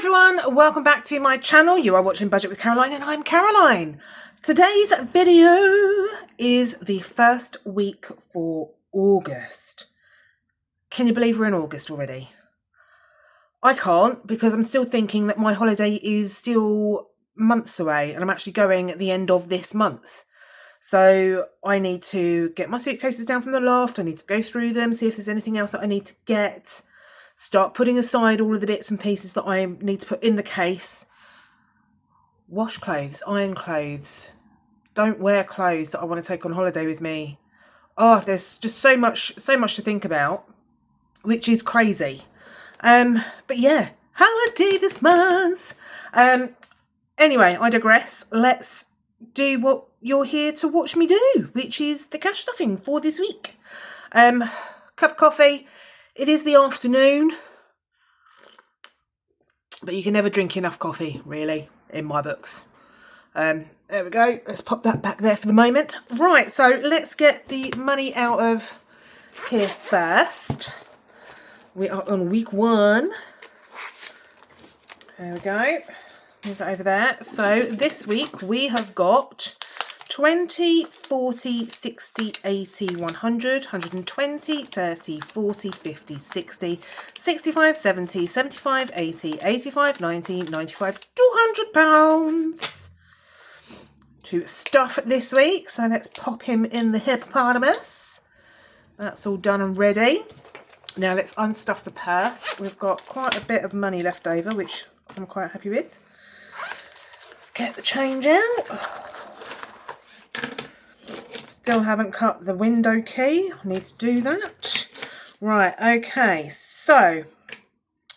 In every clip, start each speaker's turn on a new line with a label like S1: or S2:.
S1: everyone, welcome back to my channel. You are watching Budget with Caroline and I'm Caroline. Today's video is the first week for August. Can you believe we're in August already? I can't, because I'm still thinking that my holiday is still months away and I'm actually going at the end of this month. So I need to get my suitcases down from the loft. I need to go through them, see if there's anything else that I need to get. Start putting aside all of the bits and pieces that I need to put in the case. Wash clothes, iron clothes. Don't wear clothes that I want to take on holiday with me. Oh, there's just so much to think about, which is crazy. But yeah, holiday this month. Anyway, I digress. Let's do what you're here to watch me do, which is the cash stuffing for this week. Cup of coffee. It is the afternoon, but you can never drink enough coffee, really, in my books. There we go. Let's pop that back there for the moment. Right, so let's get the money out of here first. We are on week 1. There we go. Move that over there. So this week we have got 20, 40, 60, 80, 100, 120, 30, 40, 50, 60, 65, 70, 75, 80, 85, 90, 95, 200 pounds to stuff this week. So let's pop him in the hippopotamus. That's all done and ready. Now let's unstuff the purse. We've got quite a bit of money left over, which I'm quite happy with. Let's get the change out. Still haven't cut the window key. I need to do that. Right, okay, so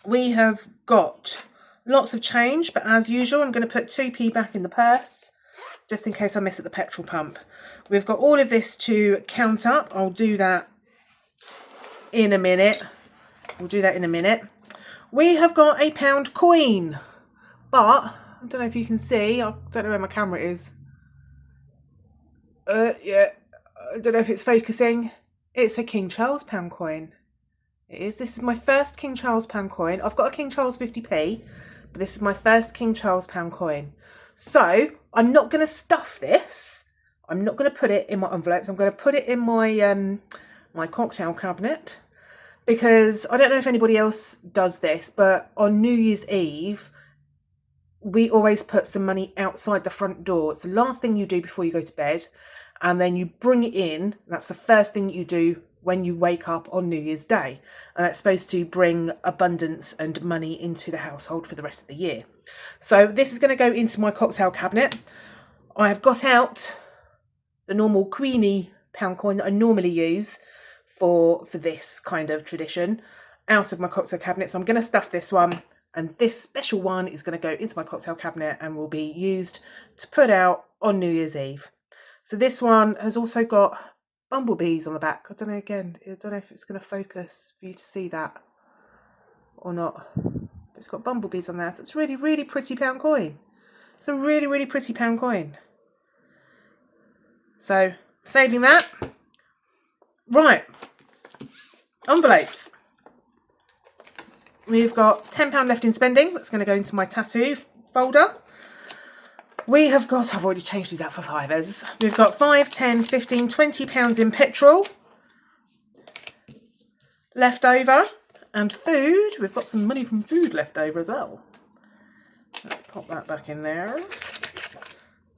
S1: we have got lots of change, but as usual, I'm going to put 2p back in the purse, just in case I miss at the petrol pump. We've got all of this to count up. I'll do that in a minute. We'll do that in a minute. We have got a £1 coin, but I don't know if you can see. I don't know where my camera is. Yeah, I don't know if it's focusing. It's a King Charles £1 coin. It is. This is my first King Charles £1 coin. I've got a King Charles 50p, but this is my first King Charles £1 coin. So I'm not going to stuff this. I'm not going to put it in my envelopes. I'm going to put it in my my cocktail cabinet, because I don't know if anybody else does this, but on New Year's Eve, we always put some money outside the front door. It's the last thing you do before you go to bed. And then you bring it in. That's the first thing that you do when you wake up on New Year's Day. And that's supposed to bring abundance and money into the household for the rest of the year. So this is going to go into my cocktail cabinet. I have got out the normal Queenie £1 coin that I normally use for this kind of tradition out of my cocktail cabinet. So I'm going to stuff this one. And this special one is going to go into my cocktail cabinet and will be used to put out on New Year's Eve. So this one has also got bumblebees on the back. I don't know, again, I don't know if it's going to focus for you to see that or not. But it's got bumblebees on there. That's a really, really pretty £1 coin. It's a really, really pretty £1 coin. So, saving that. Right. Envelopes. We've got £10 left in spending. That's going to go into my tattoo folder. We have got, I've already changed these out for fivers. We've got 5, 10, 15, £20 in petrol left over. And food, we've got some money from food left over as well. Let's pop that back in there.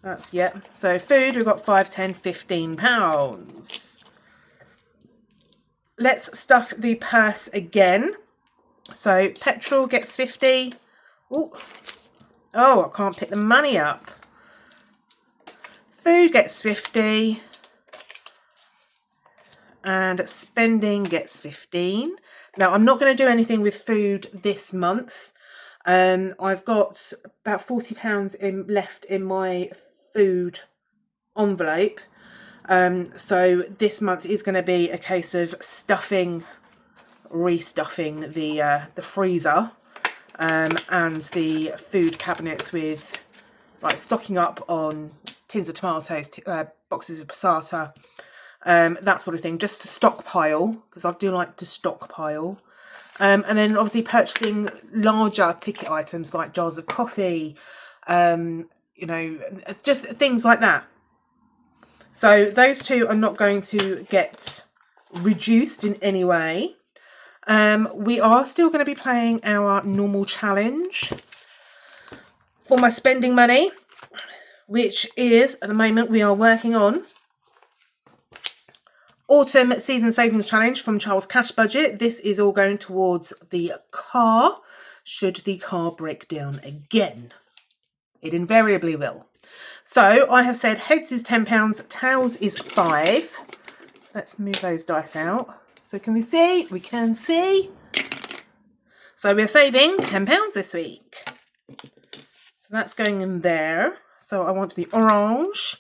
S1: That's, yeah. So food, we've got 5, 10, £15. Let's stuff the purse again. So petrol gets 50. Ooh. Oh, I can't pick the money up. Food gets 50. And spending gets 15. Now, I'm not going to do anything with food this month. I've got about £40 left in my food envelope. So this month is going to be a case of restuffing the freezer and the food cabinets with, like, stocking up on tins of tomatoes, boxes of passata, that sort of thing, just to stockpile, because I do like to stockpile. And then obviously purchasing larger ticket items like jars of coffee, you know, just things like that. So those two are not going to get reduced in any way. We are still going to be playing our normal challenge for my spending money, which is, at the moment, we are working on Autumn Season Savings Challenge from Charles' Cash Budget. This is all going towards the car, should the car break down again. It invariably will. So I have said heads is £10, tails is 5. So let's move those dice out. So can we see? We can see. So we're saving £10 this week. So that's going in there. So I want the orange.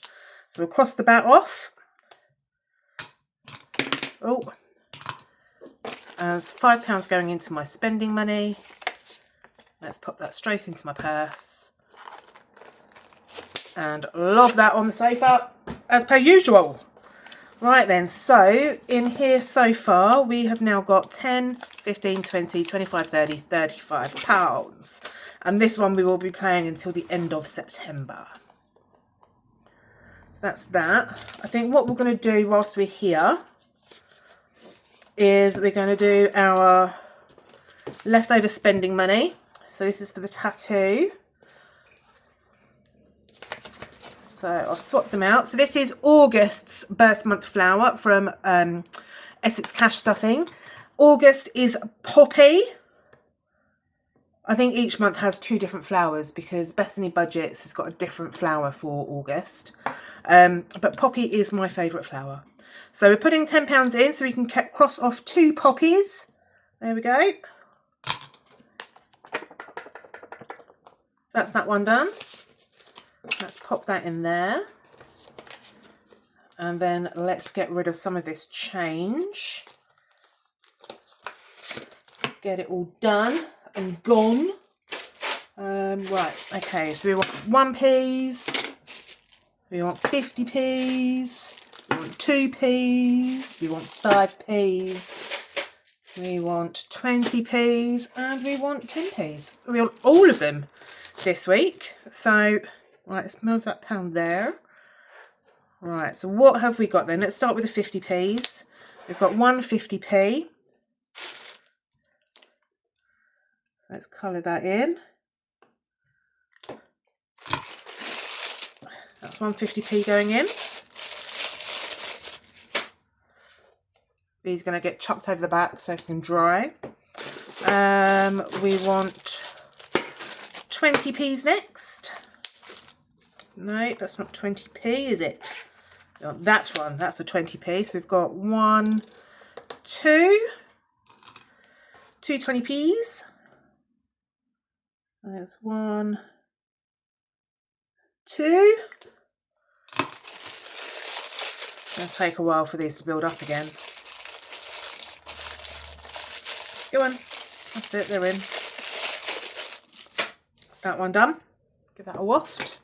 S1: So we'll cross the bat off. Oh. There's £5 going into my spending money. Let's pop that straight into my purse. And lob that on the sofa as per usual. Right then, so in here so far we have now got 10, 15, 20, 25, 30, 35 pounds. And this one we will be playing until the end of September. So that's that. I think what we're going to do whilst we're here is we're going to do our leftover spending money. So this is for the tattoo. So I'll swap them out. So this is August's birth month flower from Essex Cash Stuffing. August is Poppy. I think each month has 2 different flowers because Bethany Budgets has got a different flower for August. But Poppy is my favourite flower. So we're putting £10 in so we can cross off 2 poppies. There we go. That's that one done. Let's pop that in there. And then let's get rid of some of this change. Get it all done and gone. Right, okay, so we want 1p, we want 50p, we want 2p, we want 5p, we want 20p, and we want 10p. We want all of them this week. So right, let's move that pound there. Right, so what have we got then? Let's start with the 50p's. We've got 150p. Let's colour that in. That's 150p going in. These are going to get chucked over the back so it can dry. We want 20p's next. No, that's not 20p, is it? No, that one, that's a 20p. So we've got 1, 2, 2 20p's. There's 1, 2. It's going to take a while for these to build up again. Go on. That's it, they're in. That one done. Give that a waft.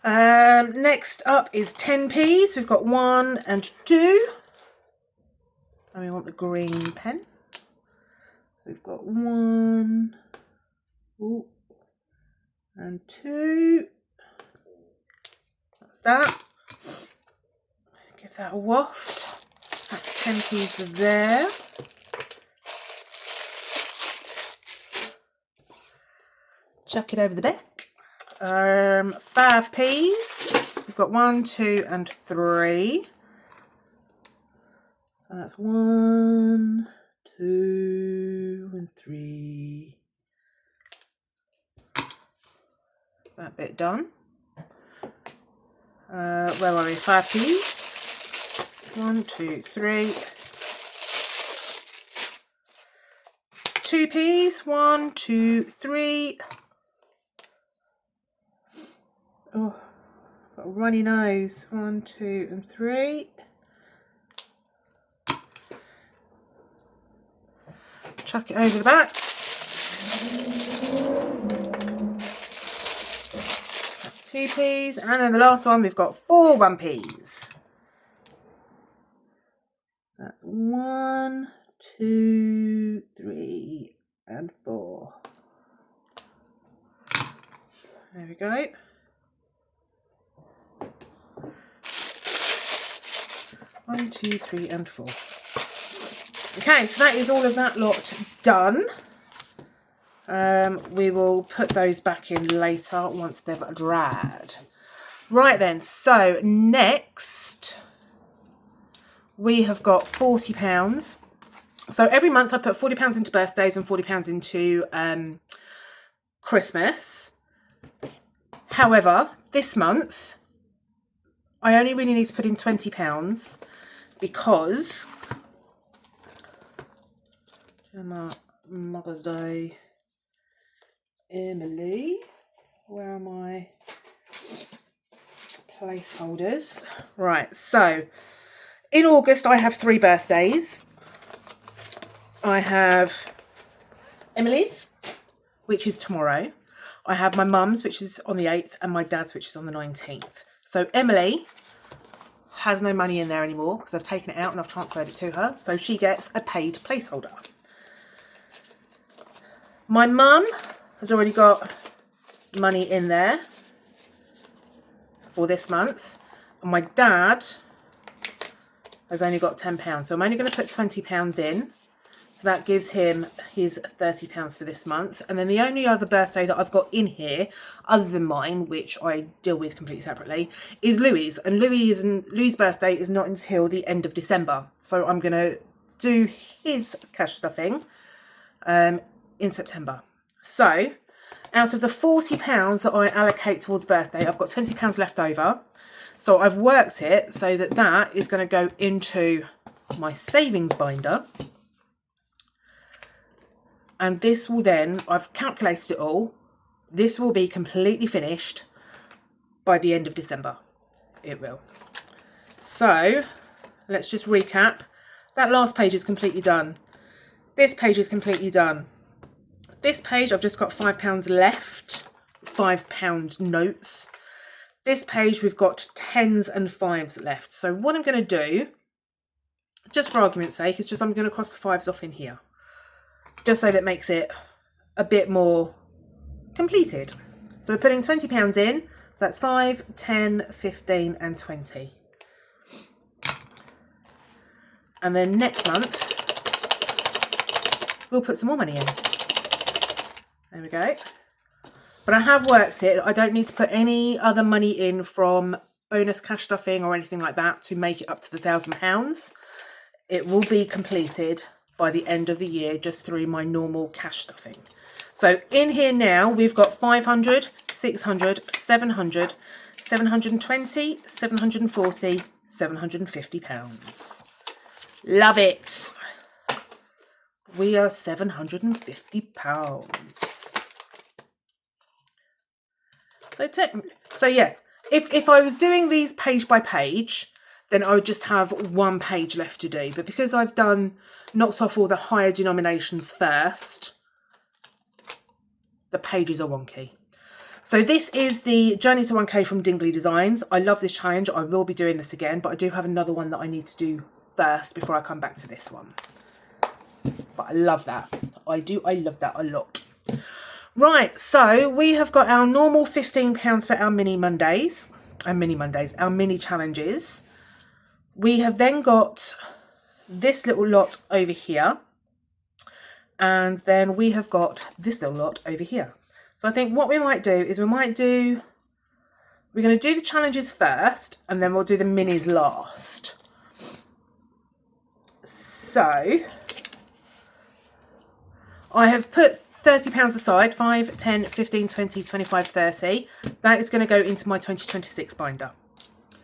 S1: Next up is 10p's. We've got 1 and 2. And we want the green pen. So we've got 1 and 2. That's that. Give that a waft. That's 10p's there. Chuck it over the back. 5p's. We've got 1, 2 and 3. So that's 1, 2 and 3. That bit done. Where are we? 5p's. 1, 2, 3. 2p's. 1, 2, 3. Oh, got a runny nose. 1, 2 and 3. Chuck it over the back. That's 2p's. And then the last one, we've got 4 1p's. So that's 1, 2, 3, and 4. There we go. One, 2, 3, and 4. Okay, so that is all of that lot done. We will put those back in later once they've dried. Right then, so next we have got £40. So every month I put £40 into birthdays and £40 into Christmas. However, this month I only really need to put in £20 because Mother's Day. Emily, where are my placeholders? Right, so in August I have 3 birthdays. I have Emily's, which is tomorrow. I have my mum's, which is on the 8th, and my dad's, which is on the 19th. So Emily has no money in there anymore because I've taken it out and I've transferred it to her. So she gets a paid placeholder. My mum has already got money in there for this month. And my dad has only got £10. So I'm only going to put £20 in. So that gives him his £30 for this month. And then the only other birthday that I've got in here, other than mine, which I deal with completely separately, is Louis'. And Louis' birthday is not until the end of December. So I'm going to do his cash stuffing in September. So out of the £40 that I allocate towards birthday, I've got £20 left over. So I've worked it so that that is going to go into my savings binder. And this will then, I've calculated it all, this will be completely finished by the end of December. It will. So let's just recap. That last page is completely done. This page is completely done. This page, I've just got £5 left, £5 notes. This page, we've got 10s and 5s left. So what I'm going to do, just for argument's sake, is just I'm going to cross the 5s off in here. Just so that makes it a bit more completed. So we're putting £20 in. So that's 5, 10, 15 and 20. And then next month, we'll put some more money in. There we go. But I have worked it. I don't need to put any other money in from bonus cash stuffing or anything like that to make it up to the £1,000. It will be completed by the end of the year just through my normal cash stuffing. So in here now we've got 500, 600, 700, 720, 740, £750. Love it. We are £750. So yeah, if I was doing these page by page, then I would just have one page left to do. But because I've knocked off all the higher denominations first, the pages are wonky. So this is the Journey to 1K from Dingley Designs. I love this challenge. I will be doing this again, but I do have another one that I need to do first before I come back to this one. But I love that. I love that a lot. Right, so we have got our normal £15 for our mini Mondays, our mini challenges. We have then got this little lot over here, and then we have got this little lot over here. So I think what we might do is we're going to do the challenges first, and then we'll do the minis last. So I have put £30 aside, 5, 10, 15, 20, 25, 30. That is going to go into my 2026 binder.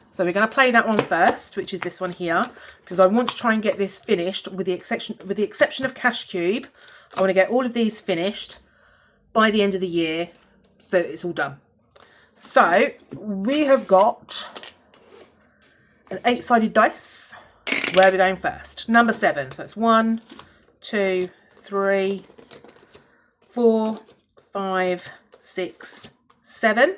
S1: So we're going to play that one first, which is this one here, because I want to try and get this finished with the exception of Cash Cube. I want to get all of these finished by the end of the year so that it's all done. So we have got an 8-sided dice. Where are we going first? Number 7. So that's 1, 2, 3, 4, 5, 6, 7.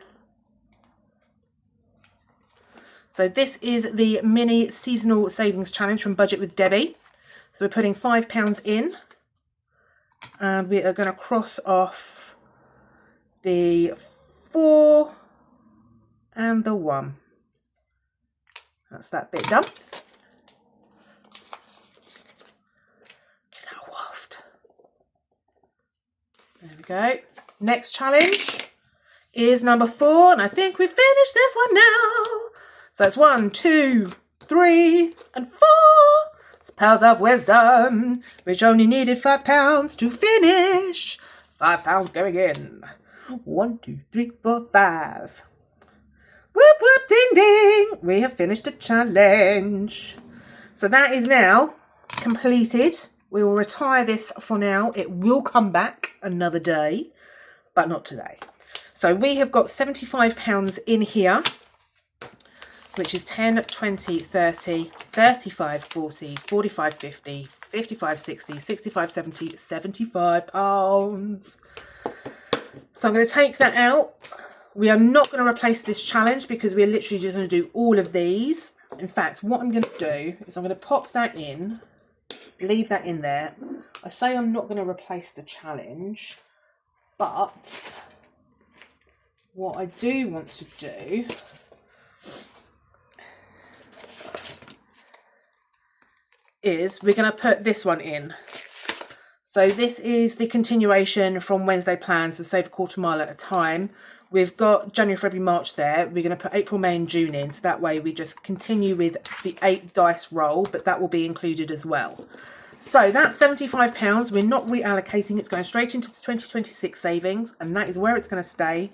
S1: So this is the mini seasonal savings challenge from Budget with Debbie. So we're putting £5 in, and we are going to cross off the 4 and the 1. That's that bit done. Give that a waft. There we go. Next challenge is number 4, and I think we've finished this one now. So it's 1, 2, 3, and 4. It's Pearls of Wisdom, which only needed £5 to finish. £5 going in. 1, 2, 3, 4, 5. Whoop whoop ding ding. We have finished a challenge. So that is now completed. We will retire this for now. It will come back another day, but not today. So we have got £75 in here, which is 10, 20, 30, 35, 40, 45, 50, 55, 60, 65, 70, £75. So I'm going to take that out. We are not going to replace this challenge because we're literally just going to do all of these. In fact, what I'm going to do is I'm going to pop that in, leave that in there. I say I'm not going to replace the challenge, but what I do want to do is we're going to put this one in. So this is the continuation from Wednesday plans, so save a quarter mile at a time. We've got January, February, March there. We're going to put April, May and June in. So that way we just continue with the 8 dice roll, but that will be included as well. So that's £75. We're not reallocating. It's going straight into the 2026 savings. And that is where it's going to stay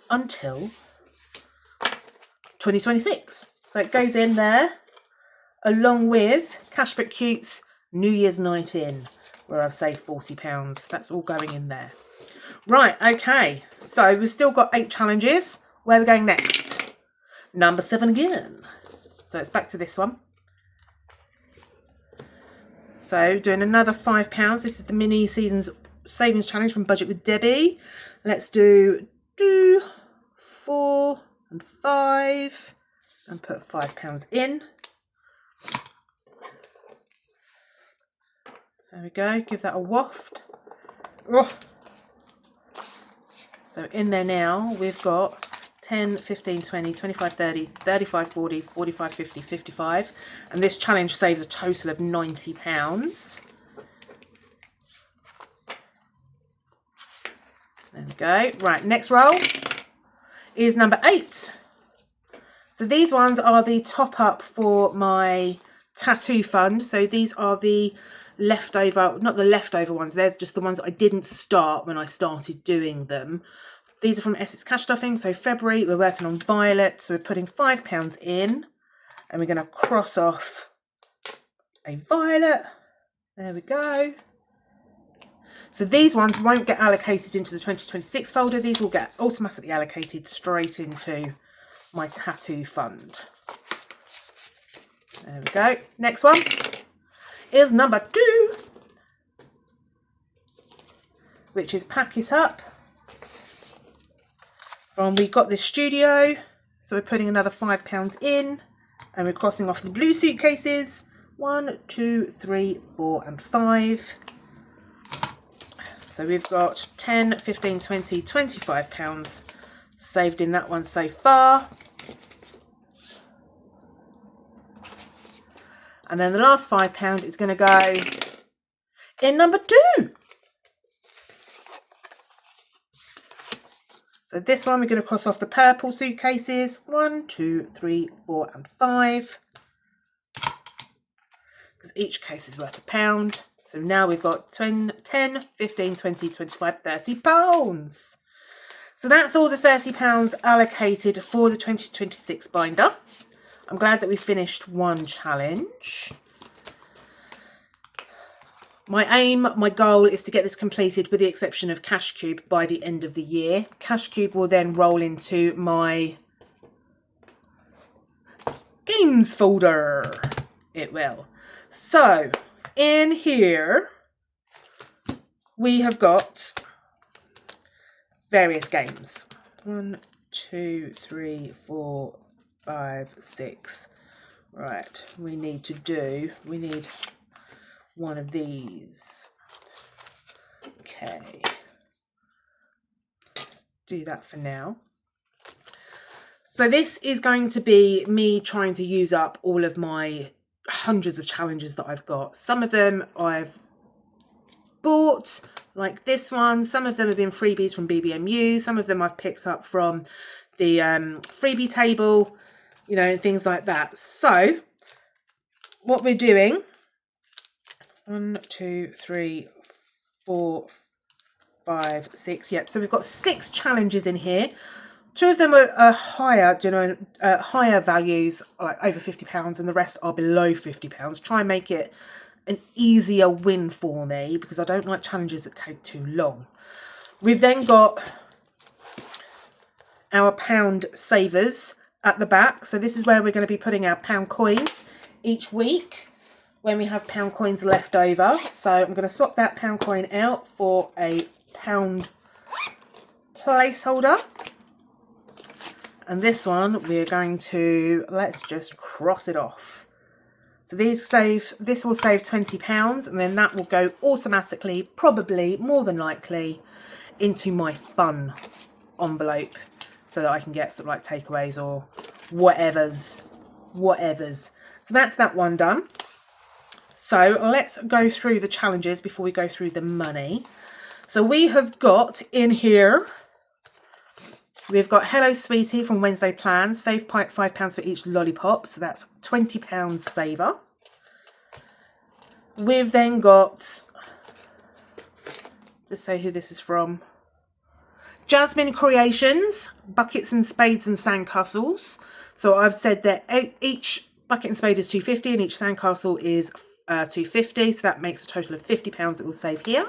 S1: until 2026. So it goes in there along with Cashback Cutes New Year's Night In, where I've saved £40. That's all going in there. Right, okay, so we've still got 8 challenges. Where are we going next? Number 7 again. So it's back to this one. So doing another £5. This is the mini seasons savings challenge from Budget with Debbie. Let's do 2, 4 and 5 and put £5 in. There we go, give that a waft. Oh. So in there now, we've got 10, 15, 20, 25, 30, 35, 40, 45, 50, 55. And this challenge saves a total of £90. There we go. Right, next roll is number 8. So these ones are the top up for my tattoo fund. So these are the leftover, not the leftover ones, they're just the ones I didn't start when I started doing them. These are from Essex Cash Stuffing. So February, we're working on Violet. So we're putting £5 in and we're going to cross off a Violet. There we go. So these ones won't get allocated into the 2026 folder. These will get automatically allocated straight into my tattoo fund. There we go. Next one is number 2, which is Pack It Up. We got this studio, so we're putting another £5 in and we're crossing off the blue suitcases. 1, 2, 3, 4 and 5. So we've got 10, 15, 20, £25 saved in that one so far. And then the last £5 is going to go in number 2. So this one, we're going to cross off the purple suitcases. 1, 2, 3, 4 and 5. Because each case is worth £1. So now we've got 10, 15, 20, 25, £30. So that's all the £30 allocated for the 2026 binder. I'm glad that we finished one challenge. My aim, my goal is to get this completed with the exception of Cash Cube by the end of the year. Cash Cube will then roll into my games folder. It will. So in here we have got various games. 1, 2, 3, 4, 5, 6. Right, we need one of these. Okay, let's do that for now. So this is going to be me trying to use up all of my hundreds of challenges that I've got. Some of them I've bought, like this one. Some of them have been freebies from BBMU. Some of them I've picked up from the freebie table, you know, and things like that. So what we're doing, 1, 2, 3, 4, 5, 6. Yep. So we've got 6 challenges in here. 2 of them are higher, higher values, like over £50, and the rest are below £50. Try and make it an easier win for me because I don't like challenges that take too long. We've then got our pound savers at the back. So this is where we're going to be putting our pound coins each week when we have pound coins left over. So I'm going to swap that pound coin out for a pound placeholder. And this one, we're going to, let's just cross it off. So this will save £20, and then that will go automatically, probably, more than likely, into my fun envelope so that I can get sort of like takeaways or whatevers. So that's that one done. So let's go through the challenges before we go through the money. So we have got in here, we've got Hello Sweetie from Wednesday Plans. Save £5 for each lollipop. So that's £20 saver. We've then got, to say who this is from, Jasmine Creations, buckets and spades and sandcastles. So I've said that each bucket and spade is £2.50 and each sandcastle is £2.50. So that makes a total of £50 that we'll save here.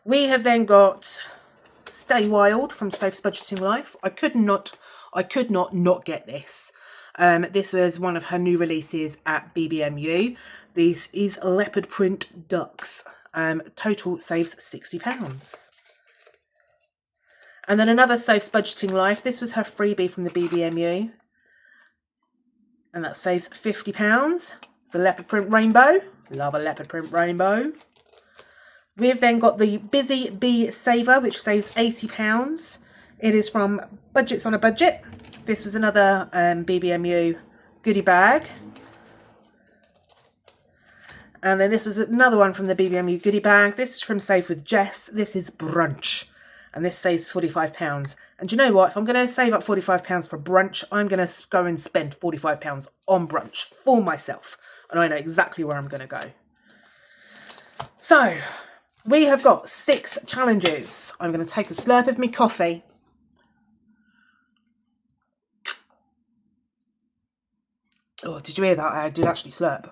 S1: We have then got Stay Wild from Soph's Budgeting Life. I could not get this. This was one of her new releases at BBMU. This is leopard print ducks. Total saves £60. And then another Soph's Budgeting Life. This was her freebie from the BBMU. And that saves £50. It's a leopard print rainbow. Love a leopard print rainbow. We've then got the Busy Bee Saver, which saves £80. It is from Budgets on a Budget. This was another BBMU goodie bag. And then this was another one from the BBMU goodie bag. This is from Save with Jess. This is Brunch. And this saves £45. And do you know what? If I'm going to save up £45 for brunch, I'm going to go and spend £45 on brunch for myself. And I know exactly where I'm going to go. So we have got 6 challenges. I'm going to take a slurp of my coffee. Oh, did you hear that? I did actually slurp.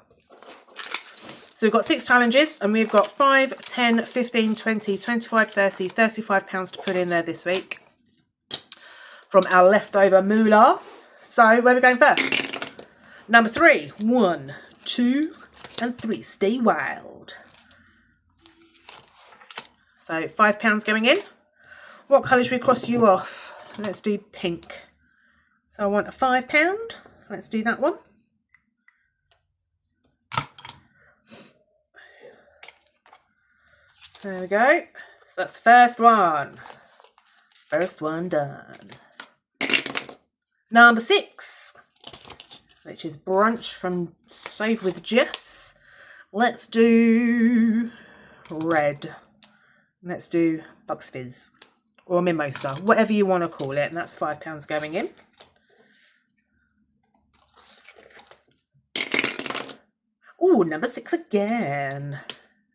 S1: So we've got 6 challenges and we've got 5, 10, 15, 20, 25, 30, £35 to put in there this week from our leftover moolah. So where are we going first? Number 3, 1, 2, and 3. Stay wild. So £5 going in. What colour should we cross you off? Let's do pink. So I want a £5. Let's do that one. There we go. So that's the first one. First one done. Number 6, which is Brunch from Save with Jess. Let's do red. Let's do Bucks Fizz or Mimosa, whatever you want to call it. And that's £5 going in. Oh, number 6 again.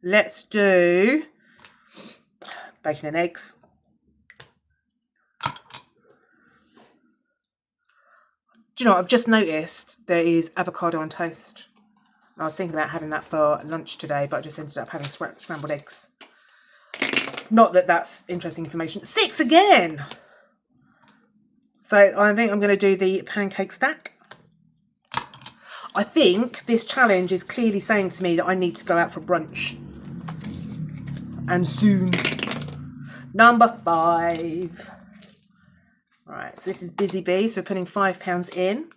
S1: Let's do bacon and eggs. Do you know what? I've just noticed there is avocado on toast. I was thinking about having that for lunch today, but I just ended up having scrambled eggs. Not that that's interesting information. 6 again. So I think I'm going to do the pancake stack. I think this challenge is clearly saying to me that I need to go out for brunch. And soon. Number 5. Right, so this is Busy Bee. So we're putting £5 in.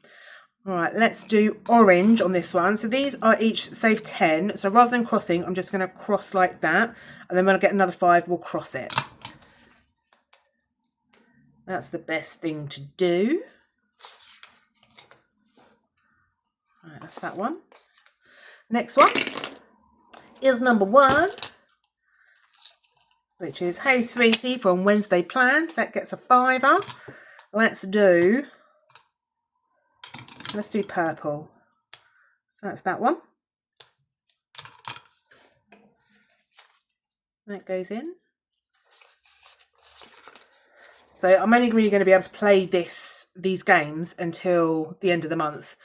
S1: All right, let's do orange on this one. So these are each save 10. So rather than crossing, I'm just going to cross like that. And then when I get another 5, we'll cross it. That's the best thing to do. All right, that's that one. Next one is number 1, which is Hey Sweetie from Wednesday Plans. That gets a 5er. Let's do purple. So that's that one. That goes in. So I'm only really going to be able to play these games until the end of the month,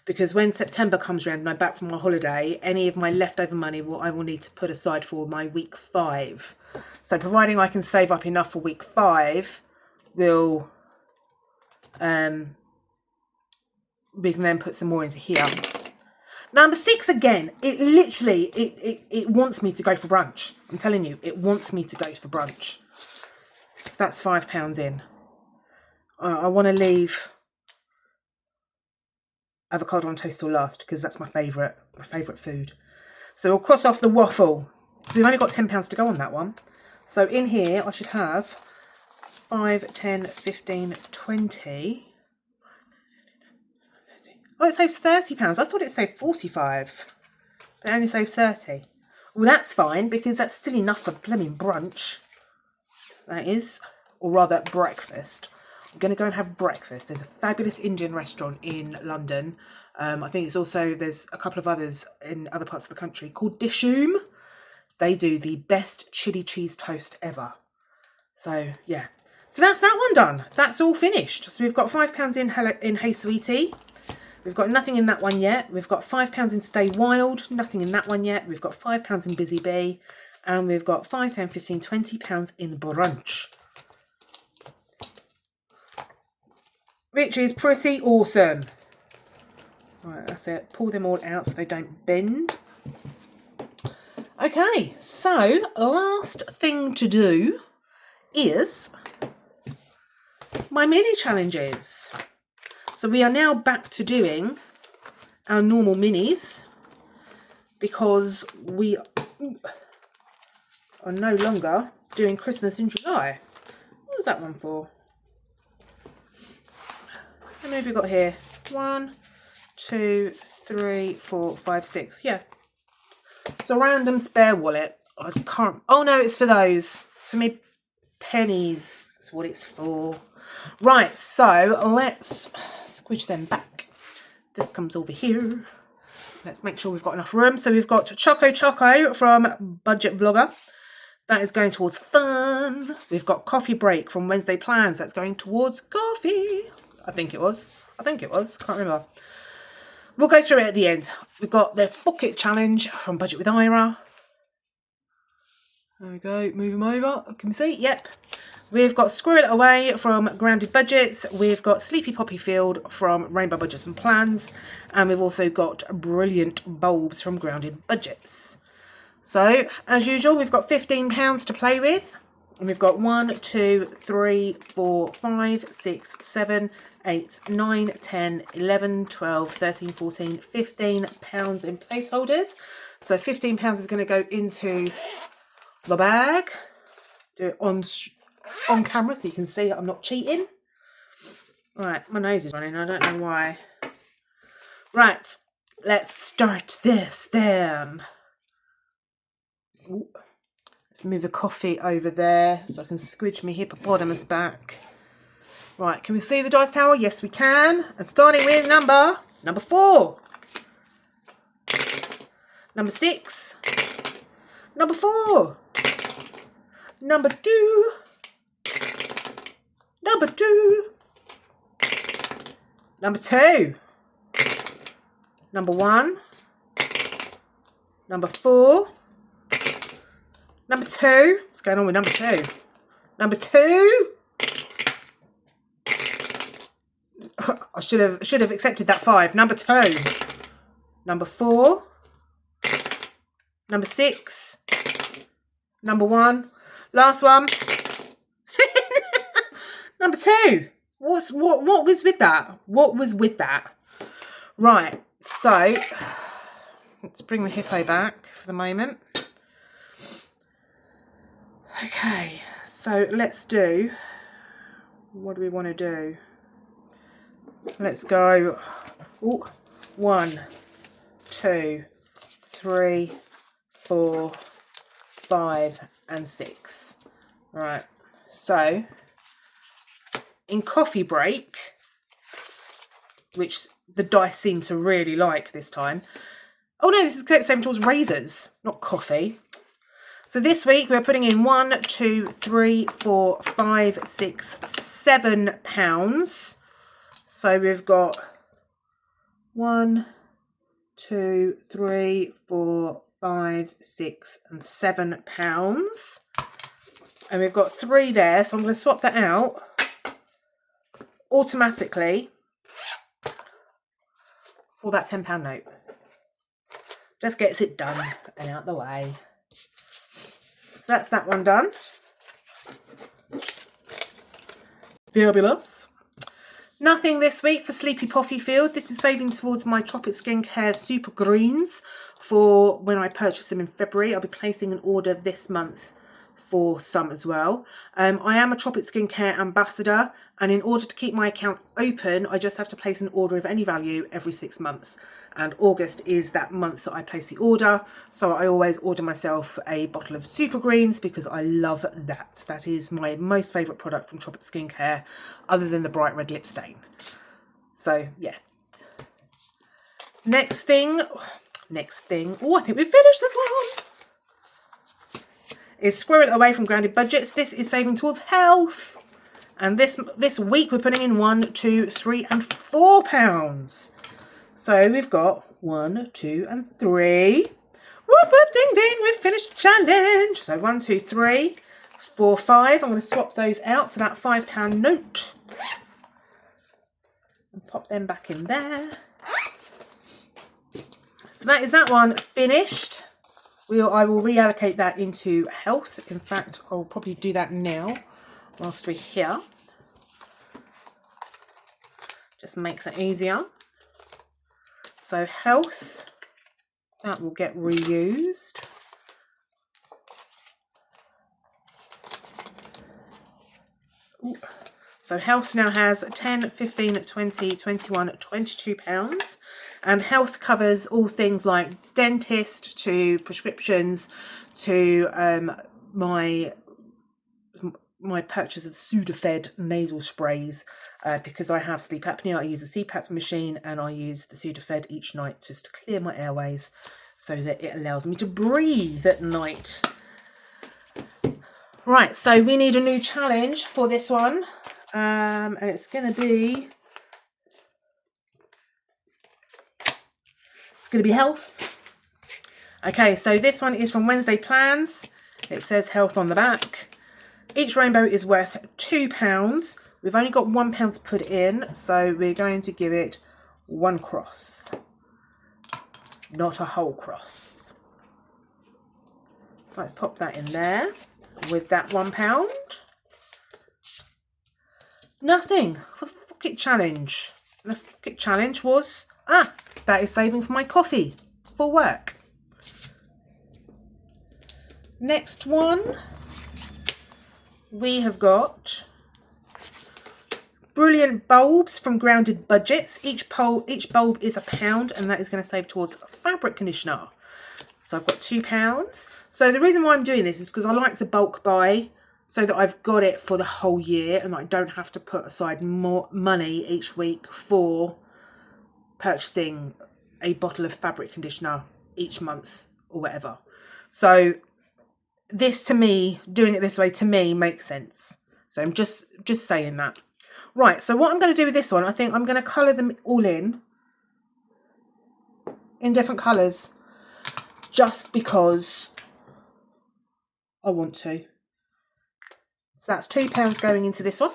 S1: because when September comes around and I'm back from my holiday, any of my leftover money I will need to put aside for my week 5. So providing I can save up enough for week 5, we can then put some more into here. Number 6 again. It literally it wants me to go for brunch. I'm telling you, it wants me to go for brunch. So that's £5 in. I want to leave avocado on toast till last because that's my favourite food. So we'll cross off the waffle. We've only got £10 to go on that one. So in here I should have 5, 10, 15, 20. Oh, it saves £30. I thought it saved 45. But it only saves 30. Well, that's fine because that's still enough for blooming brunch. That is, or rather breakfast. I'm going to go and have breakfast. There's a fabulous Indian restaurant in London. I think it's also, there's a couple of others in other parts of the country called Dishoom. They do the best chili cheese toast ever. So, yeah. So that's that one done. That's all finished. So we've got £5 in Hey Sweetie. We've got nothing in that one yet. We've got £5 in Stay Wild. Nothing in that one yet. We've got £5 in Busy Bee. And we've got 5, 10, 15, £20 in Brunch. Which is pretty awesome. Right, that's it. Pull them all out so they don't bend. Okay, so last thing to do is my mini challenges. So we are now back to doing our normal minis because we are no longer doing Christmas in July. What was that one for? How many have we got here? 1, 2, 3, 4, 5, 6. Yeah. It's a random spare wallet. I can't. Oh no, it's for those. It's for me pennies. That's what it's for. Right, so let's squish them back. This comes over here. Let's make sure we've got enough room. So we've got Choco from Budget Vlogger. That is going towards fun. We've got Coffee Break from Wednesday Plans. That's going towards coffee. I think it was. Can't remember. We'll go through it at the end. We've got the Bucket Challenge from Budget with Ira. There we go. Move them over. Can we see? Yep. We've got Squirrel It Away from Grounded Budgets. We've got Sleepy Poppy Field from Rainbow Budgets and Plans. And we've also got Brilliant Bulbs from Grounded Budgets. So, as usual, we've got £15 to play with. And we've got 1, 2, 3, 4, 5, 6, 7, 8, 9, 10, 11, 12, 13, 14, £15 in placeholders. So £15 is going to go into the bag. Do it on camera so you can see I'm not cheating. Right, my nose is running. I don't know why. Right, let's start this then. Ooh. Let's move the coffee over there so I can squidge my hippopotamus back. Right, can we see the dice tower? Yes, we can. And starting with number 4. Number 6. Number 4. Number 2. Number 2. Number 2. Number 1. Number 4. Number 2. What's going on with number 2? Number 2. I should have accepted that 5. Number 2. Number 4. Number 6. Number 1. Last one. Number 2. What was with that? What was with that? Right, so let's bring the hippo back for the moment. Okay, so let's do, what do we want to do? Let's go, 1, 2, 3, 4, 5 and 6. Right, so in coffee break, which the dice seem to really like this time. Oh no, this is the same towards razors, not coffee. So this week we're putting in 1, 2, 3, 4, 5, 6, 7 pounds. So we've got 1, 2, 3, 4, 5, 6 and 7 pounds. And we've got 3 there, so I'm going to swap that out automatically for that £10 note. Just gets it done and out the way. So that's that one done. Fabulous. Nothing this week for Sleepy Poppyfield. This is saving towards my Tropic Skincare Super Greens for when I purchase them in February. I'll be placing an order this month for some as well. I am a Tropic Skincare ambassador, and in order to keep my account open, I just have to place an order of any value every 6 months. And August is that month that I place the order. So I always order myself a bottle of Super Greens because I love that. That is my most favourite product from Tropic Skincare, other than the bright red lip stain. So yeah. Next thing. Oh, I think we've finished this one. Is Squirrel Away from Grounded Budgets. This is saving towards health. And this week we're putting in 1, 2, 3 and 4 pounds. So we've got 1, 2 and 3. Whoop whoop ding ding, we've finished challenge. So 1, 2, 3, 4, 5. I'm going to swap those out for that £5 note. And pop them back in there. So that is that one finished. I will reallocate that into health. In fact, I'll probably do that now whilst we're here. Just makes it easier. So health, that will get reused. Ooh. So health now has 10, 15, 20, 21, 22 pounds. And health covers all things like dentist to prescriptions to my purchase of Sudafed nasal sprays because I have sleep apnea. I use a CPAP machine and I use the Sudafed each night just to clear my airways so that it allows me to breathe at night. Right, so we need a new challenge for this one. And it's going to be health. Okay, so this one is from Wednesday Plans. It says health on the back. Each rainbow is worth £2. We've only got £1 to put in, so we're going to give it 1 cross, not a whole cross. So let's pop that in there with that £1. Nothing for the fuck it challenge. And the fuck it challenge was, that is saving for my coffee for work. Next one, we have got brilliant bulbs from Grounded Budgets. Each bulb is £1, and that is going to save towards fabric conditioner. So I've got £2. So the reason why I'm doing this is because I like to bulk buy so that I've got it for the whole year and I don't have to put aside more money each week for purchasing a bottle of fabric conditioner each month or whatever. So this, to me, doing it this way, to me, makes sense. So I'm just saying that. Right, so what I'm going to do with this one, I think I'm going to colour them all in different colours just because I want to. So that's £2 going into this one.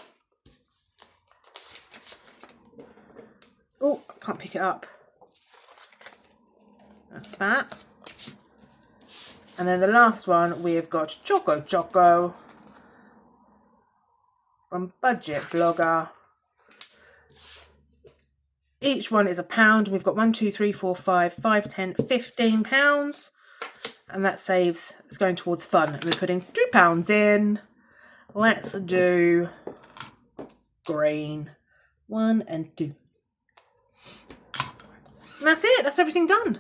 S1: Oh, I can't pick it up. That's that. And then the last one, we've got Choco from Budget Blogger. Each one is £1. We've got 1, 2, 3, 4, 5, 5, 10, 15 pounds. And that saves, it's going towards fun. And we're putting £2 in. Let's do green. 1 and 2. And that's it. That's everything done.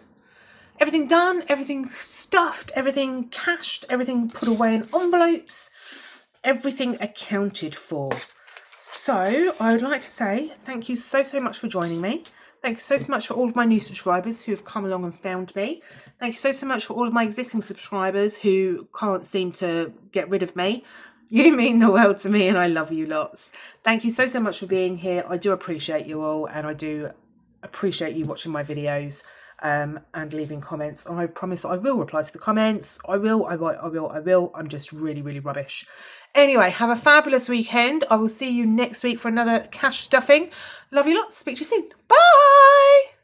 S1: Everything done, everything stuffed, everything cashed, everything put away in envelopes, everything accounted for. So I would like to say thank you so much for joining me. Thank you so much for all of my new subscribers who have come along and found me. Thank you so much for all of my existing subscribers who can't seem to get rid of me. You mean the world to me and I love you lots. Thank you so much for being here. I do appreciate you all, and I do appreciate you watching my videos and leaving comments. And I promise I will reply to the comments. I will. I'm just really rubbish. Anyway, have a fabulous weekend. I will see you next week for another cash stuffing. Love you lots. Speak to you soon. Bye.